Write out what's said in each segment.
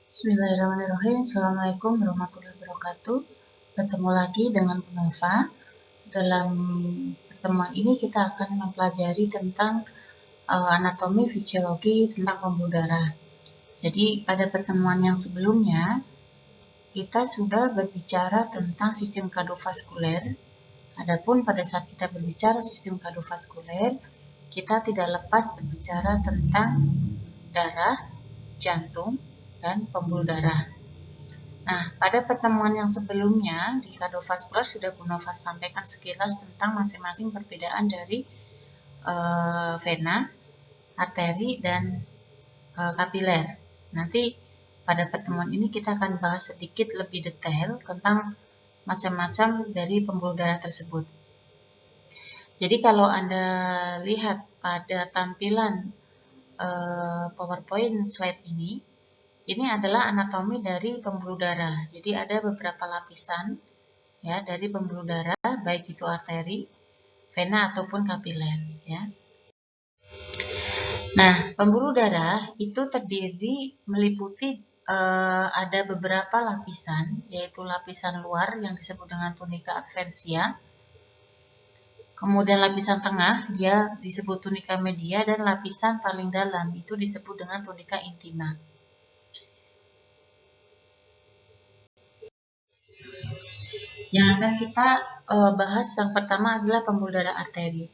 Bismillahirrahmanirrahim. Assalamualaikum warahmatullahi wabarakatuh. Bertemu lagi dengan Bu Nova. Dalam pertemuan ini kita akan mempelajari tentang anatomi fisiologi tentang pembuluh darah. Jadi pada pertemuan yang sebelumnya kita sudah berbicara tentang sistem kardiovaskuler. Adapun pada saat kita berbicara sistem kardiovaskuler, kita tidak lepas berbicara tentang darah, jantung, dan pembuluh darah. Nah, pada pertemuan yang sebelumnya di kardiovaskular sudah Bu Nova sampaikan sekilas tentang masing-masing perbedaan dari vena, arteri, dan kapiler. Nanti pada pertemuan ini kita akan bahas sedikit lebih detail tentang macam-macam dari pembuluh darah tersebut. Jadi kalau Anda lihat pada tampilan PowerPoint slide ini adalah anatomi dari pembuluh darah. Jadi ada beberapa lapisan ya dari pembuluh darah, baik itu arteri, vena ataupun kapiler ya. Nah, pembuluh darah itu terdiri meliputi ada beberapa lapisan, yaitu lapisan luar yang disebut dengan tunika adventitia. Kemudian lapisan tengah dia disebut tunika media, dan lapisan paling dalam itu disebut dengan tunika intima. Yang akan kita bahas yang pertama adalah pembuluh darah arteri.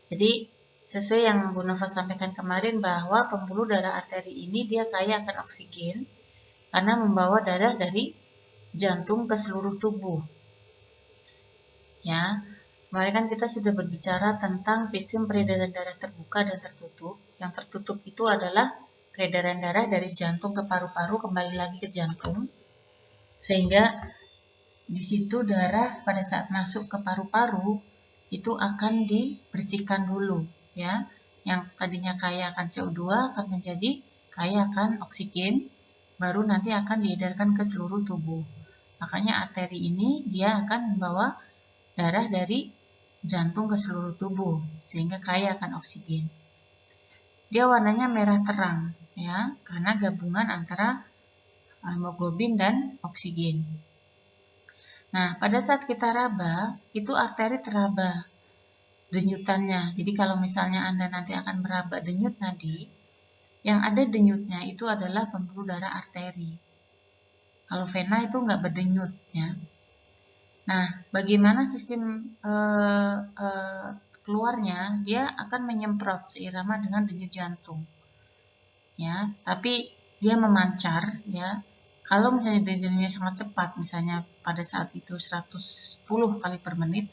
Jadi sesuai yang Bu Nova sampaikan kemarin bahwa pembuluh darah arteri ini dia kaya akan oksigen karena membawa darah dari jantung ke seluruh tubuh. Ya, kemarin kan kita sudah berbicara tentang sistem peredaran darah terbuka dan tertutup. Yang tertutup itu adalah peredaran darah dari jantung ke paru-paru kembali lagi ke jantung. Sehingga di situ darah pada saat masuk ke paru-paru itu akan dibersihkan dulu ya. Yang tadinya kaya akan CO2 akan menjadi kaya akan oksigen, baru nanti akan diedarkan ke seluruh tubuh. Makanya arteri ini dia akan membawa darah dari jantung ke seluruh tubuh sehingga kaya akan oksigen. Dia warnanya merah terang ya, karena gabungan antara hemoglobin dan oksigen. Nah, pada saat kita raba, itu arteri teraba denyutannya. Jadi kalau misalnya Anda nanti akan meraba denyut nadi, yang ada denyutnya itu adalah pembuluh darah arteri. Kalau vena itu nggak berdenyut ya. Nah, bagaimana sistem keluarnya? Dia akan menyemprot seirama dengan denyut jantung. Ya, tapi dia memancar ya. Kalau misalnya denyutnya sangat cepat, misalnya pada saat itu 110 kali per menit,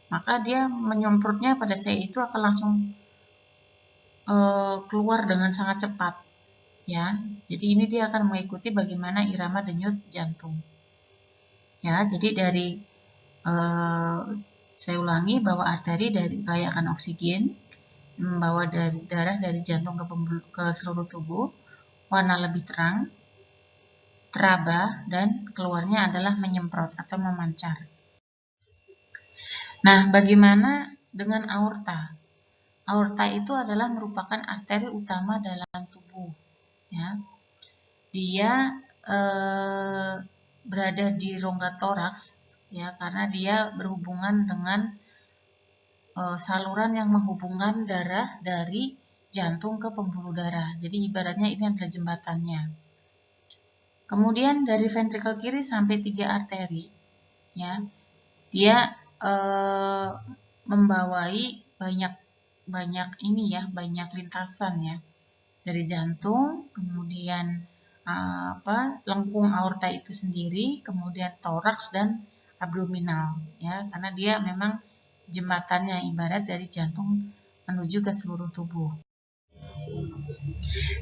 maka dia menyemprotnya pada saat itu akan langsung keluar dengan sangat cepat ya. Jadi ini dia akan mengikuti bagaimana irama denyut jantung ya. Jadi dari saya ulangi bahwa arteri dari kaya akan oksigen membawa darah dari jantung ke seluruh tubuh, warna lebih terang, teraba, dan keluarnya adalah menyemprot atau memancar. Nah, bagaimana dengan aorta? Aorta itu adalah merupakan arteri utama dalam tubuh. Ya. Dia berada di rongga toraks, ya, karena dia berhubungan dengan saluran yang menghubungkan darah dari jantung ke pembuluh darah. Jadi ibaratnya ini adalah jembatannya. Kemudian dari ventrikel kiri sampai 3 arteri, ya, dia membawai banyak ini ya, banyak lintasan ya, dari jantung, kemudian lengkung aorta itu sendiri, kemudian toraks dan abdominal ya, karena dia memang jembatannya ibarat dari jantung menuju ke seluruh tubuh.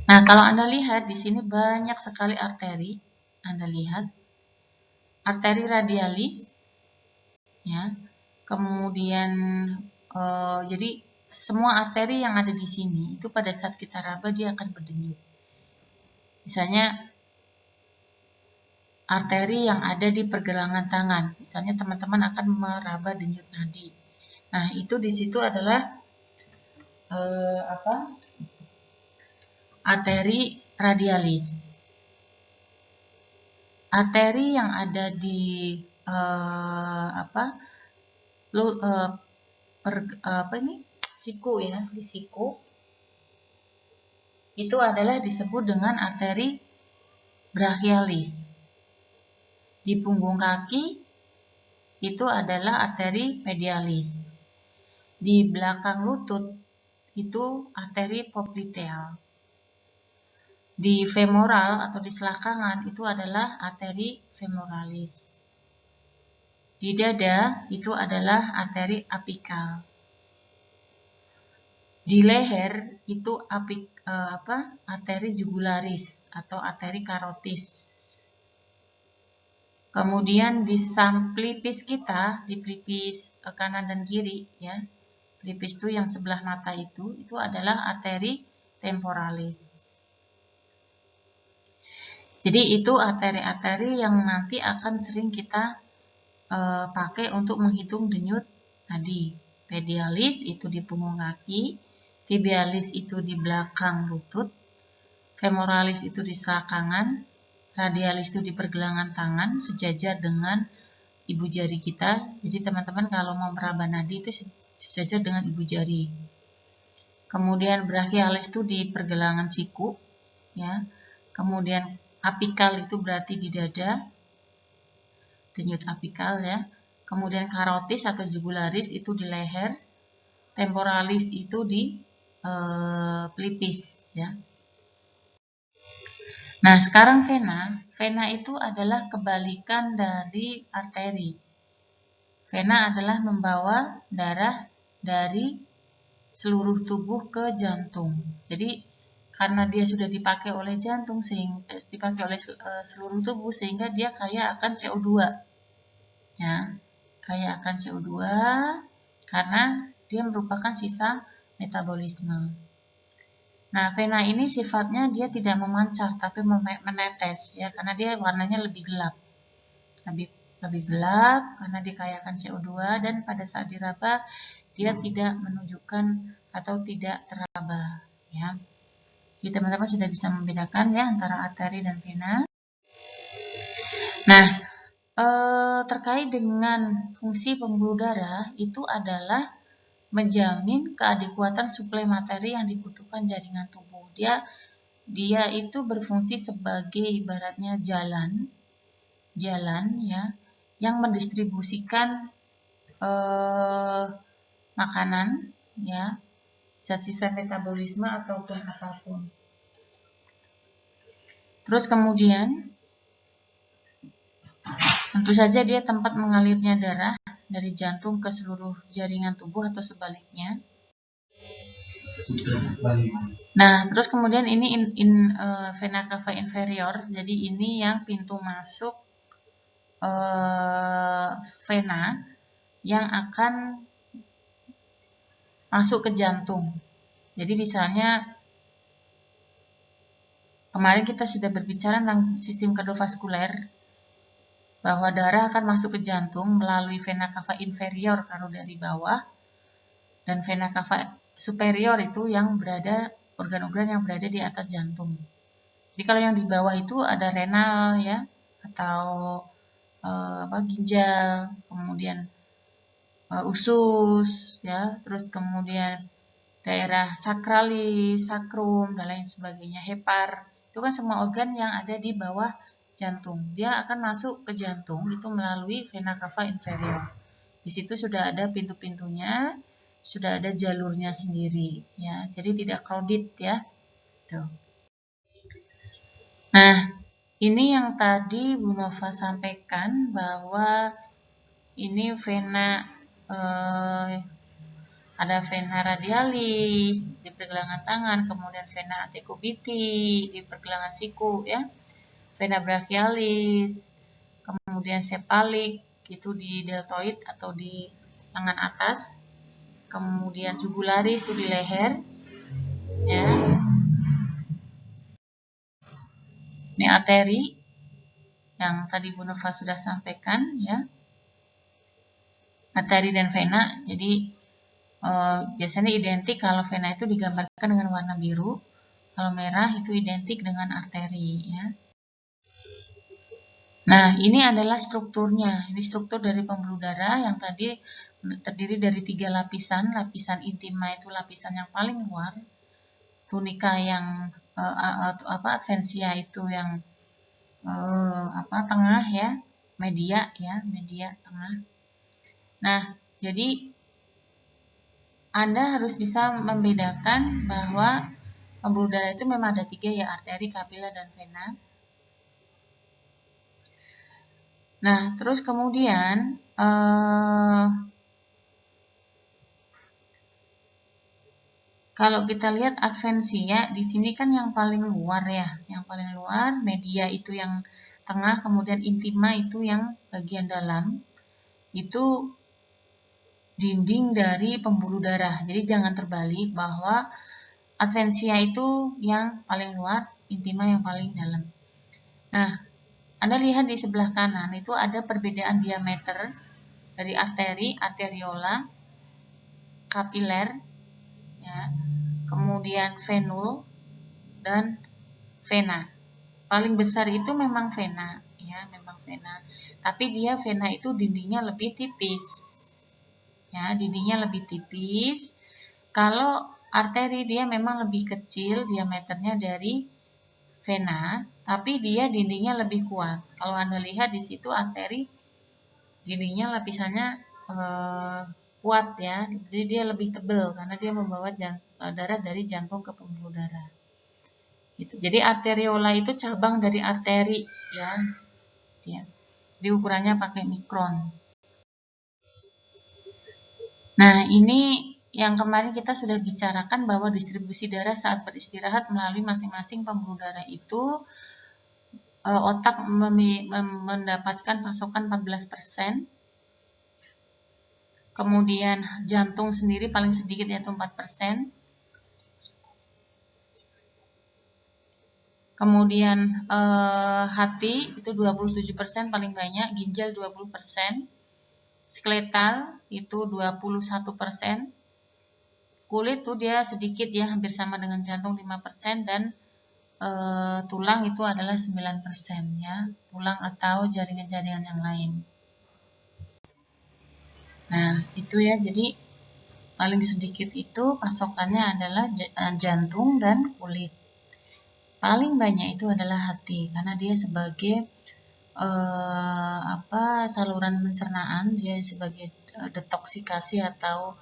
Nah, kalau Anda lihat di sini banyak sekali arteri. Anda lihat arteri radialis ya. Kemudian jadi semua arteri yang ada di sini itu pada saat kita raba dia akan berdenyut. Misalnya arteri yang ada di pergelangan tangan, misalnya teman-teman akan meraba denyut nadi. Nah, itu di situ adalah arteri radialis. arteri yang ada di siku ya, di siku itu adalah disebut dengan arteri brachialis. Di punggung kaki itu adalah arteri medialis. Di belakang lutut itu arteri popliteal. Di femoral atau di selangkangan itu adalah arteri femoralis. Di dada itu adalah arteri apikal. Di leher itu arteri jugularis atau arteri karotis. Kemudian di pelipis kita, di pelipis kanan dan kiri ya. Pelipis itu yang sebelah mata itu adalah arteri temporalis. Jadi itu arteri-arteri yang nanti akan sering kita pakai untuk menghitung denyut tadi. Medialis itu di punggung kaki, tibialis itu di belakang lutut, femoralis itu di selangkangan, radialis itu di pergelangan tangan sejajar dengan ibu jari kita. Jadi teman-teman kalau mau meraba nadi itu sejajar dengan ibu jari. Kemudian brachialis itu di pergelangan siku ya. Kemudian apikal itu berarti di dada, denyut apikal ya. Kemudian karotis atau jugularis itu di leher, temporalis itu di pelipis ya. Nah, sekarang vena. Vena itu adalah kebalikan dari arteri. Vena adalah membawa darah dari seluruh tubuh ke jantung. Jadi karena dia sudah dipakai oleh jantung sehingga dipakai oleh seluruh tubuh sehingga dia kaya akan CO2. Ya, kaya akan CO2 karena dia merupakan sisa metabolisme. Nah, vena ini sifatnya dia tidak memancar tapi menetes ya karena dia warnanya lebih gelap. Lebih gelap karena dikayakan CO2 dan pada saat diraba dia tidak menunjukkan atau tidak teraba ya. Jadi teman-teman sudah bisa membedakan ya antara arteri dan vena. Nah, terkait dengan fungsi pembuluh darah itu adalah menjamin keadekuatan suplai materi yang dibutuhkan jaringan tubuh. Dia itu berfungsi sebagai ibaratnya jalan ya yang mendistribusikan makanan ya, zat sisa metabolisme ataupun apapun. Terus kemudian tentu saja dia tempat mengalirnya darah dari jantung ke seluruh jaringan tubuh atau sebaliknya. Nah, terus kemudian ini vena cava inferior. Jadi ini yang pintu masuk vena yang akan masuk ke jantung. Jadi misalnya kemarin kita sudah berbicara tentang sistem kardiovaskuler bahwa darah akan masuk ke jantung melalui vena cava inferior kalau dari bawah dan vena cava superior itu yang berada organ-organ yang berada di atas jantung. Jadi kalau yang di bawah itu ada renal ya atau ginjal, kemudian usus ya, terus kemudian daerah sakralis, sakrum dan lain sebagainya, hepar. Itu kan semua organ yang ada di bawah jantung. Dia akan masuk ke jantung itu melalui vena cava inferior. Di situ sudah ada pintu-pintunya, sudah ada jalurnya sendiri ya. Jadi tidak crowded ya. Tuh. Nah, ini yang tadi Bu Nova sampaikan bahwa ini vena ada vena radialis di pergelangan tangan, kemudian vena antekubiti di pergelangan siku ya. Vena brachialis, kemudian sepalik itu di deltoid atau di lengan atas. Kemudian jugularis itu di leher. Ya. Ini arteri yang tadi Bu Nova sudah sampaikan ya. Arteri dan vena. Jadi biasanya identik kalau vena itu digambarkan dengan warna biru. Kalau merah itu identik dengan arteri ya. Nah, ini adalah strukturnya. Ini struktur dari pembuluh darah yang tadi terdiri dari 3 lapisan. Lapisan intima itu lapisan yang paling luar. Tunika yang adventsia itu yang tengah ya. Media ya, media tengah. Nah, jadi Anda harus bisa membedakan bahwa pembuluh darah itu memang ada 3 ya, arteri, kapila, dan vena. Nah, terus kemudian kalau kita lihat adventsia di sini kan yang paling luar ya, yang paling luar, media itu yang tengah, kemudian intima itu yang bagian dalam. Itu dinding dari pembuluh darah. Jadi jangan terbalik bahwa adventsia itu yang paling luar, intima yang paling dalam. Nah, Anda lihat di sebelah kanan itu ada perbedaan diameter dari arteri, arteriola, kapiler, ya, kemudian venul, dan vena. Paling besar itu memang vena, ya, memang vena. Tapi dia vena itu dindingnya lebih tipis. Ya, dindingnya lebih tipis. Kalau arteri dia memang lebih kecil diameternya dari vena, tapi dia dindingnya lebih kuat. Kalau Anda lihat di situ arteri dindingnya lapisannya kuat ya, jadi dia lebih tebal karena dia membawa darah dari jantung ke pembuluh darah. Gitu. Jadi arteriola itu cabang dari arteri ya. Jadi ukurannya pakai mikron. Nah, ini yang kemarin kita sudah bicarakan bahwa distribusi darah saat beristirahat melalui masing-masing pembuluh darah itu otak mendapatkan pasokan 14%. Kemudian jantung sendiri paling sedikit yaitu 4%. Kemudian hati itu 27% paling banyak, ginjal 20%, skeletal itu 21%, kulit tuh dia sedikit ya, hampir sama dengan jantung 5%, dan tulang itu adalah 9% ya, tulang atau jaringan-jaringan yang lain. Nah, itu ya, jadi paling sedikit itu pasokannya adalah jantung dan kulit. Paling banyak itu adalah hati karena dia sebagai saluran pencernaan, dia sebagai detoksikasi atau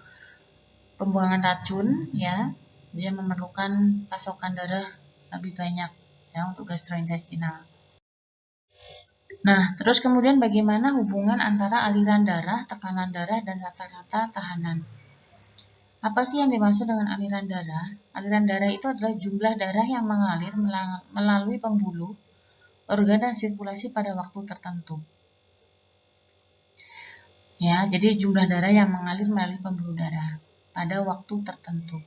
pembuangan racun ya. Dia memerlukan pasokan darah lebih banyak ya untuk gastrointestinal. Nah, terus kemudian bagaimana hubungan antara aliran darah, tekanan darah, dan rata-rata tahanan? Apa sih yang dimaksud dengan aliran darah? Aliran darah itu adalah jumlah darah yang mengalir melalui pembuluh, organ, dan sirkulasi pada waktu tertentu. Ya, jadi jumlah darah yang mengalir melalui pembuluh darah pada waktu tertentu.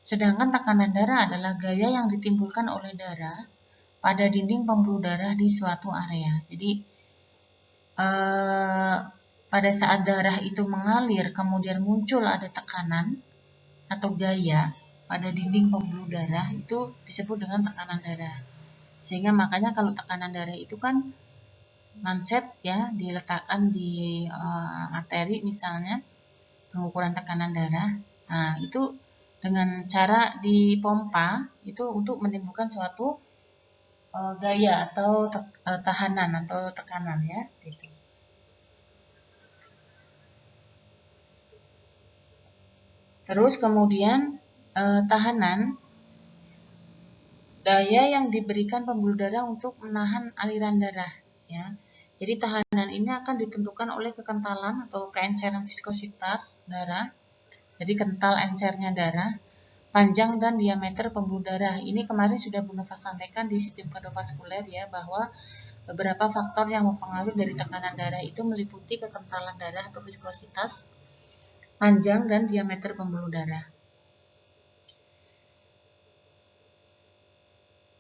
Sedangkan tekanan darah adalah gaya yang ditimbulkan oleh darah pada dinding pembuluh darah di suatu area. Jadi pada saat darah itu mengalir kemudian muncul ada tekanan atau gaya pada dinding pembuluh darah, itu disebut dengan tekanan darah. Sehingga makanya kalau tekanan darah itu kan manset ya, diletakkan di arteri misalnya, pengukuran tekanan darah. Nah, itu dengan cara dipompa itu untuk menimbulkan suatu gaya atau tahanan atau tekanan ya, gitu. Terus kemudian tahanan, daya yang diberikan pembuluh darah untuk menahan aliran darah ya. Jadi tahanan ini akan ditentukan oleh kekentalan atau keenceran viskositas darah. Jadi kental encernya darah, panjang dan diameter pembuluh darah. Ini kemarin sudah Bu Nova sampaikan di sistem kardiovaskuler ya, bahwa beberapa faktor yang mempengaruhi dari tekanan darah itu meliputi kekentalan darah atau viskositas, panjang dan diameter pembuluh darah.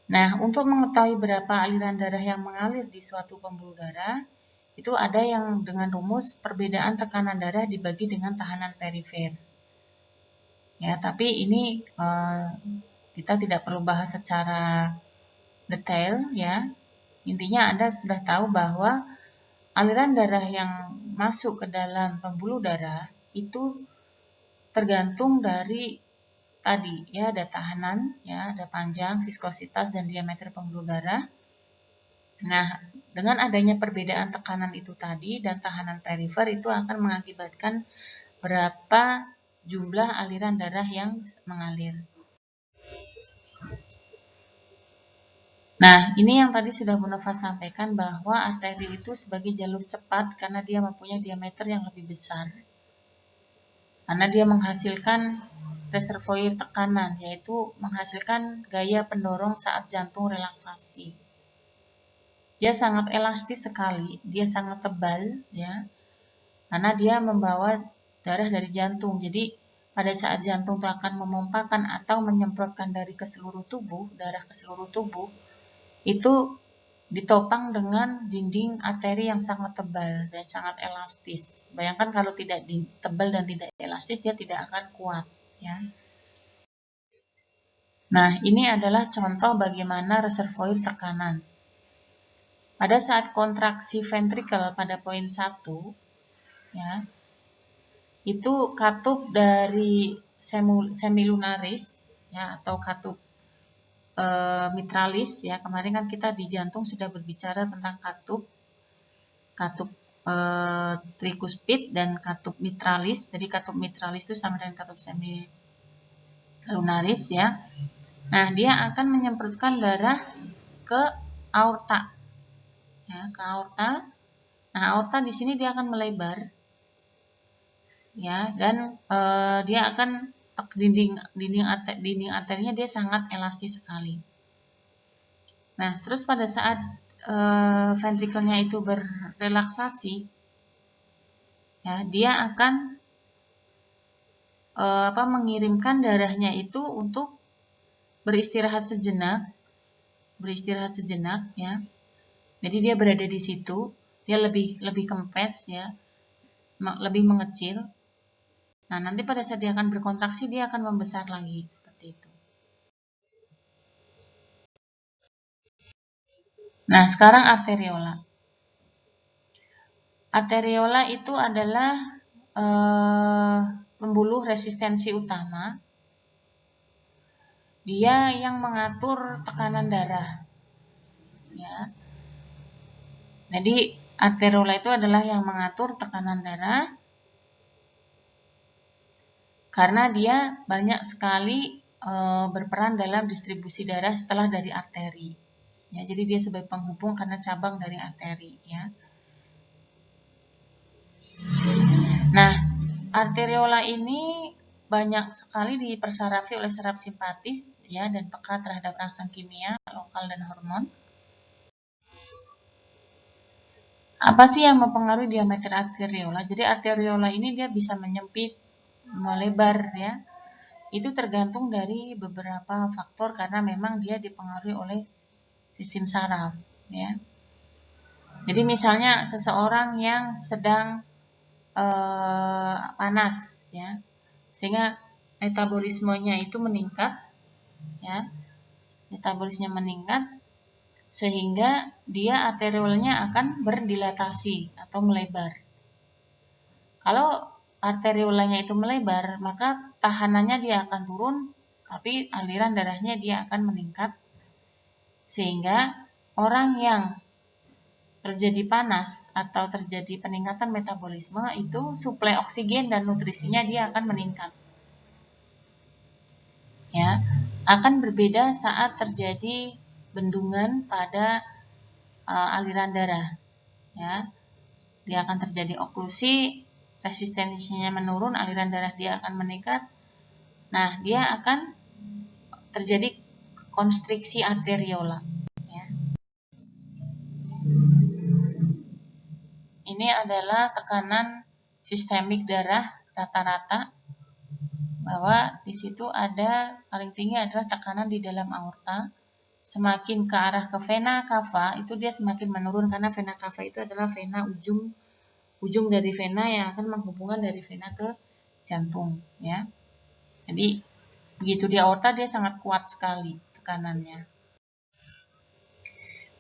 Nah, untuk mengetahui berapa aliran darah yang mengalir di suatu pembuluh darah, itu ada yang dengan rumus perbedaan tekanan darah dibagi dengan tahanan perifer. Ya, tapi ini kita tidak perlu bahas secara detail ya. Intinya Anda sudah tahu bahwa aliran darah yang masuk ke dalam pembuluh darah itu tergantung dari tadi ya, ada tahanan ya, ada panjang, viskositas dan diameter pembuluh darah. Nah, dengan adanya perbedaan tekanan itu tadi dan tahanan perifer itu akan mengakibatkan berapa jumlah aliran darah yang mengalir. Nah, ini yang tadi sudah Bu Nova sampaikan bahwa arteri itu sebagai jalur cepat karena dia mempunyai diameter yang lebih besar. Karena dia menghasilkan reservoir tekanan, yaitu menghasilkan gaya pendorong saat jantung relaksasi. Dia sangat elastis sekali, dia sangat tebal ya. Karena dia membawa darah dari jantung. Jadi pada saat jantung itu akan memompakan atau menyemprotkan dari ke seluruh tubuh, darah ke seluruh tubuh, itu ditopang dengan dinding arteri yang sangat tebal dan sangat elastis. Bayangkan kalau tidak tebal dan tidak elastis, dia tidak akan kuat ya. Nah, ini adalah contoh bagaimana reservoir tekanan. Pada saat kontraksi ventrikel pada poin 1 ya, itu katup dari semilunaris ya, atau katup mitralis ya. Kemarin kan kita di jantung sudah berbicara tentang katup trikuspid dan katup mitralis. Jadi katup mitralis itu sama dengan katup semilunaris ya. Nah, dia akan menyemprotkan darah ke aorta ya, ke aorta. Nah, aorta di sini dia akan melebar ya, dan dia akan dinding arterinya dia sangat elastis sekali. Nah, terus pada saat ventrikelnya itu berrelaksasi ya, dia akan mengirimkan darahnya itu untuk beristirahat sejenak ya. Jadi dia berada di situ, dia lebih kempes ya, lebih mengecil. Nah, nanti pada saat dia akan berkontraksi, dia akan membesar lagi, seperti itu. Nah, sekarang arteriola. Arteriola itu adalah pembuluh resistensi utama. Dia yang mengatur tekanan darah. Ya. Jadi, arteriola itu adalah yang mengatur tekanan darah. Karena dia banyak sekali berperan dalam distribusi darah setelah dari arteri. Ya, jadi dia sebagai penghubung karena cabang dari arteri. Ya. Nah, arteriola ini banyak sekali dipersarafi oleh saraf simpatis ya, dan peka terhadap rangsang kimia, lokal dan hormon. Apa sih yang mempengaruhi diameter arteriola? Jadi arteriola ini dia bisa menyempit, melebar ya. Itu tergantung dari beberapa faktor karena memang dia dipengaruhi oleh sistem saraf ya. Jadi misalnya seseorang yang sedang panas ya, sehingga metabolismenya itu meningkat ya, metabolismenya meningkat sehingga dia arteriolnya akan berdilatasi atau melebar. Kalau arteriolanya itu melebar, maka tahanannya dia akan turun, tapi aliran darahnya dia akan meningkat, sehingga orang yang terjadi panas atau terjadi peningkatan metabolisme itu suplai oksigen dan nutrisinya dia akan meningkat. Ya, akan berbeda saat terjadi bendungan pada aliran darah. Ya, dia akan terjadi oklusi, resistensinya menurun, aliran darah dia akan meningkat. Nah, dia akan terjadi konstriksi arteriola. Ya. Ini adalah tekanan sistemik darah rata-rata, bahwa di situ ada paling tinggi adalah tekanan di dalam aorta. Semakin ke arah ke vena cava itu dia semakin menurun karena vena cava itu adalah vena ujung dari vena yang akan menghubungkan dari vena ke jantung ya. Jadi begitu di aorta dia sangat kuat sekali tekanannya.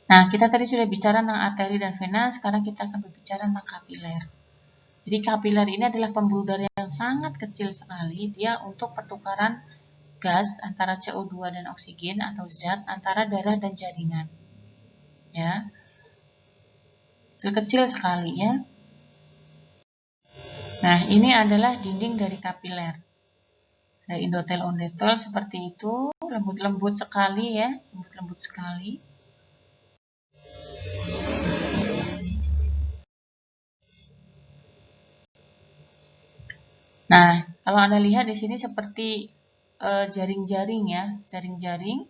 Nah, kita tadi sudah bicara tentang arteri dan vena, sekarang kita akan berbicara tentang kapiler. Jadi kapiler ini adalah pembuluh darah yang sangat kecil sekali, dia untuk pertukaran gas antara CO2 dan oksigen atau zat antara darah dan jaringan. Ya. Kecil sekali ya. Nah, ini adalah dinding dari kapiler. Ada endotel-endotel seperti itu, lembut-lembut sekali ya, lembut-lembut sekali. Nah, kalau Anda lihat di sini seperti jaring-jaring ya, jaring-jaring.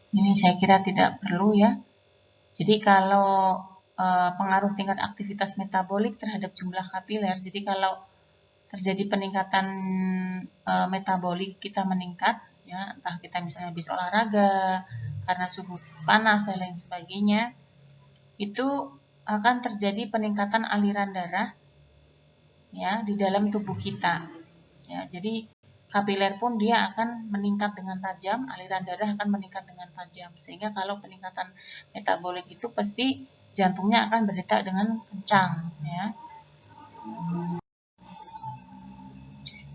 Ini saya kira tidak perlu ya. Jadi kalau pengaruh tingkat aktivitas metabolik terhadap jumlah kapiler, jadi kalau terjadi peningkatan metabolik kita meningkat, ya, entah kita misalnya habis olahraga, karena suhu panas dan lain sebagainya, itu akan terjadi peningkatan aliran darah ya di dalam tubuh kita. Ya, jadi kapiler pun dia akan meningkat dengan tajam, aliran darah akan meningkat dengan tajam. Sehingga kalau peningkatan metabolik itu pasti jantungnya akan berdetak dengan kencang ya.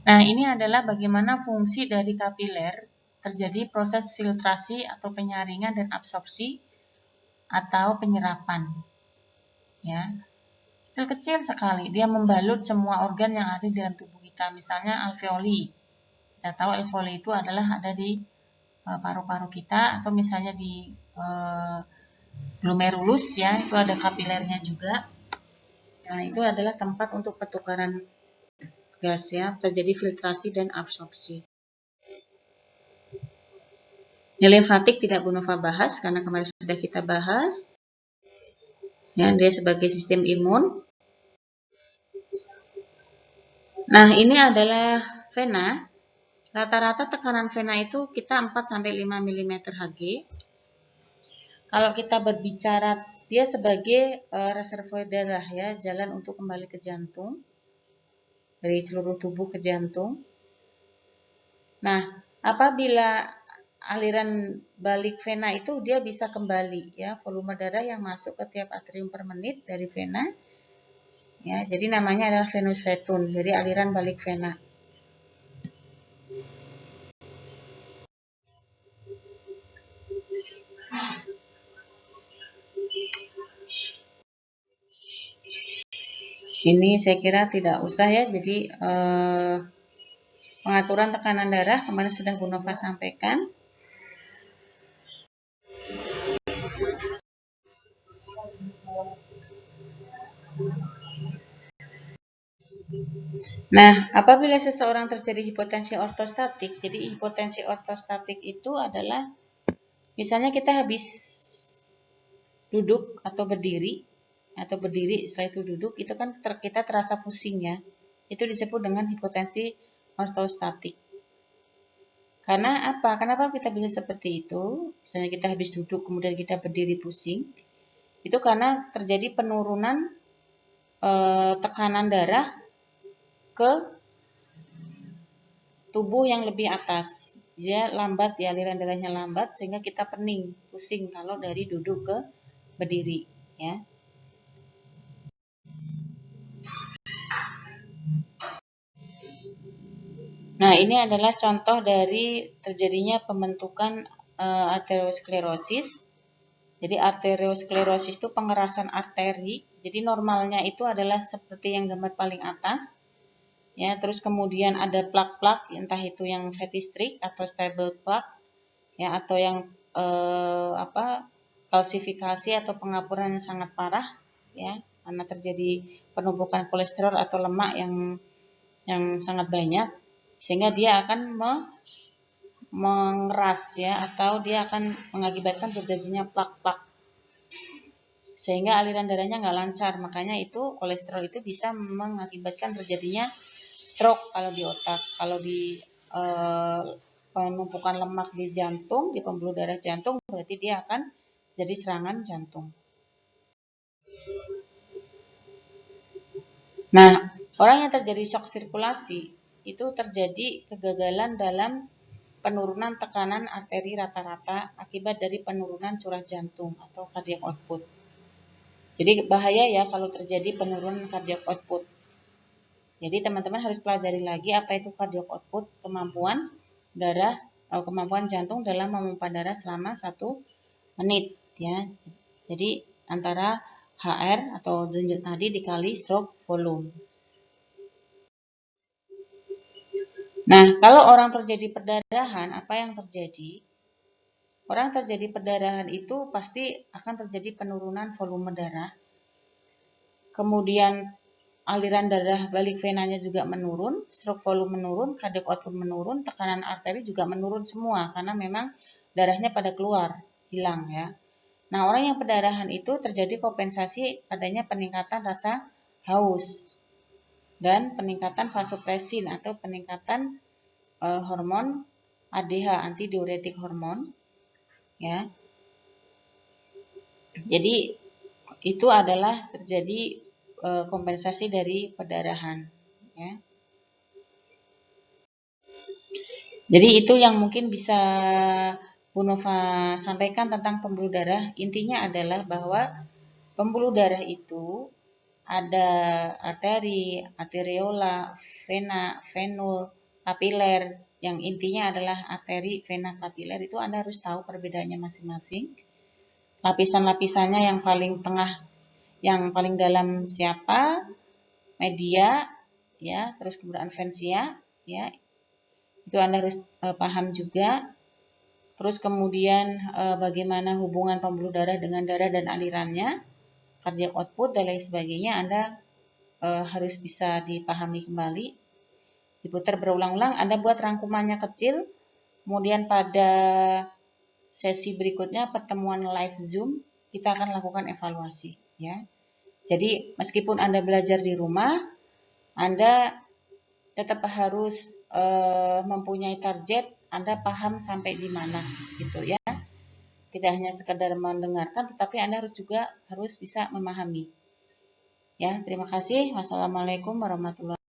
Nah, ini adalah bagaimana fungsi dari kapiler, terjadi proses filtrasi atau penyaringan dan absorpsi atau penyerapan. Ya. Kecil-kecil sekali, dia membalut semua organ yang ada di dalam tubuh kita. Misalnya alveoli. Kita tahu alveoli itu adalah ada di paru-paru kita, atau misalnya di glomerulus ya, itu ada kapilernya juga. Nah, itu adalah tempat untuk pertukaran gas ya, terjadi filtrasi dan absorpsi. Limfatik tidak Bu Nova bahas karena kemarin sudah kita bahas. Ya, dia sebagai sistem imun. Nah, ini adalah vena. Rata-rata tekanan vena itu kita 4-5 mm Hg. Kalau kita berbicara dia sebagai reservoir darah ya, jalan untuk kembali ke jantung. Dari seluruh tubuh ke jantung. Nah, apabila aliran balik vena itu dia bisa kembali ya, volume darah yang masuk ke tiap atrium per menit dari vena. Ya, jadi namanya adalah venous return, dari aliran balik vena. Ini saya kira tidak usah ya, jadi pengaturan tekanan darah kemarin sudah Bu Nova sampaikan. Nah, apabila seseorang terjadi hipotensi ortostatik, jadi hipotensi ortostatik itu adalah misalnya kita habis duduk atau berdiri setelah itu duduk, itu kan kita terasa pusing ya. Itu disebut dengan hipotensi ortostatik. Karena apa? Kenapa kita bisa seperti itu? Misalnya kita habis duduk kemudian kita berdiri pusing. Itu karena terjadi penurunan tekanan darah ke tubuh yang lebih atas. Dia lambat, ya, aliran darahnya lambat sehingga kita pening, pusing kalau dari duduk ke berdiri, ya. Nah, ini adalah contoh dari terjadinya pembentukan arteriosklerosis. Jadi arteriosklerosis itu pengerasan arteri. Jadi normalnya itu adalah seperti yang gambar paling atas. Ya, terus kemudian ada plak-plak, entah itu yang fatty streak atau stable plaque, ya, atau yang kalsifikasi atau pengapuran yang sangat parah, ya, karena terjadi penumpukan kolesterol atau lemak yang sangat banyak, sehingga dia akan mengeras ya, atau dia akan mengakibatkan terjadinya plak-plak, sehingga aliran darahnya nggak lancar. Makanya itu kolesterol itu bisa mengakibatkan terjadinya stroke kalau di otak. Kalau di penumpukan lemak di jantung, di pembuluh darah jantung, berarti dia akan jadi serangan jantung. Nah, orang yang terjadi shock sirkulasi itu terjadi kegagalan dalam penurunan tekanan arteri rata-rata akibat dari penurunan curah jantung atau cardiac output. Jadi bahaya ya kalau terjadi penurunan cardiac output. Jadi teman-teman harus pelajari lagi apa itu cardiac output, kemampuan jantung dalam memompa darah selama 1 menit ya. Jadi antara HR atau denyut nadi dikali stroke volume. Nah, kalau orang terjadi perdarahan, apa yang terjadi? Orang terjadi perdarahan itu pasti akan terjadi penurunan volume darah. Kemudian aliran darah balik venanya juga menurun, stroke volume menurun, cardiac output menurun, tekanan arteri juga menurun semua karena memang darahnya pada keluar, hilang ya. Nah, orang yang perdarahan itu terjadi kompensasi adanya peningkatan rasa haus dan peningkatan vasopresin atau peningkatan hormon ADH, antidiuretik hormon ya. Jadi itu adalah terjadi kompensasi dari perdarahan ya. Jadi itu yang mungkin bisa Bu Nova sampaikan tentang pembuluh darah. Intinya adalah bahwa pembuluh darah itu ada arteri, arteriola, vena, venul, kapiler. Yang intinya adalah arteri, vena, kapiler itu Anda harus tahu perbedaannya masing-masing. Lapisan-lapisannya yang paling tengah, yang paling dalam siapa? Media, ya, terus kemudian vensia, ya. Itu Anda harus paham juga. Terus kemudian bagaimana hubungan pembuluh darah dengan darah dan alirannya, cardiac output dan lain sebagainya Anda harus bisa dipahami kembali. Diputar berulang-ulang, Anda buat rangkumannya kecil. Kemudian pada sesi berikutnya pertemuan live Zoom, kita akan lakukan evaluasi ya. Jadi meskipun Anda belajar di rumah, Anda tetap harus mempunyai target, Anda paham sampai di mana gitu ya. Tidak hanya sekedar mendengarkan, tetapi Anda harus bisa memahami. Ya, terima kasih. Wassalamualaikum warahmatullahi wabarakatuh.